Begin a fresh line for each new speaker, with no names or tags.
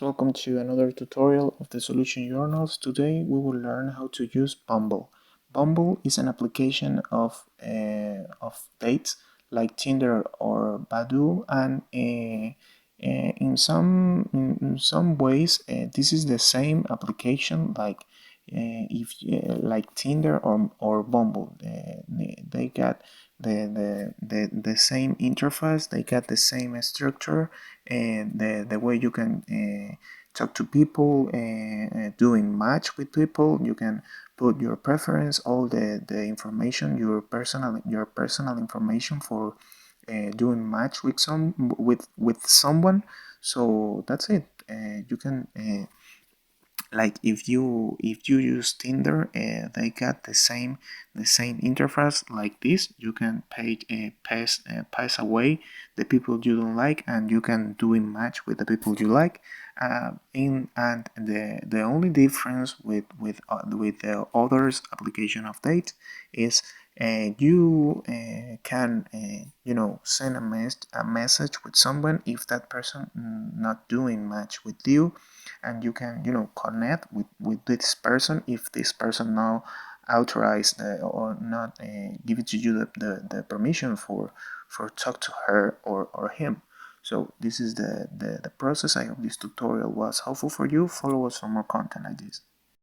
Welcome to another tutorial of the Solution Journals. Today we will learn how to use Bumble. Bumble is an application of dates like Tinder or Badoo, and in some ways this is the same application if like Tinder or Bumble. They got the same interface, they got the same structure, and the way you can talk to people, doing match with people. You can put your preference, all the information, your personal information for doing match with someone. So that's it. You can like if you use Tinder, they got the same interface like this. You can pass away the people you don't like, and you can do a match with the people you like. In and the only difference with the others application of date is you can send a message with someone if that person not doing match with you, and you can connect with this person if this person now authorized or not give it to you the permission for talk to her or him. So this is the process. I hope this tutorial was helpful for you. Follow us for more content like this.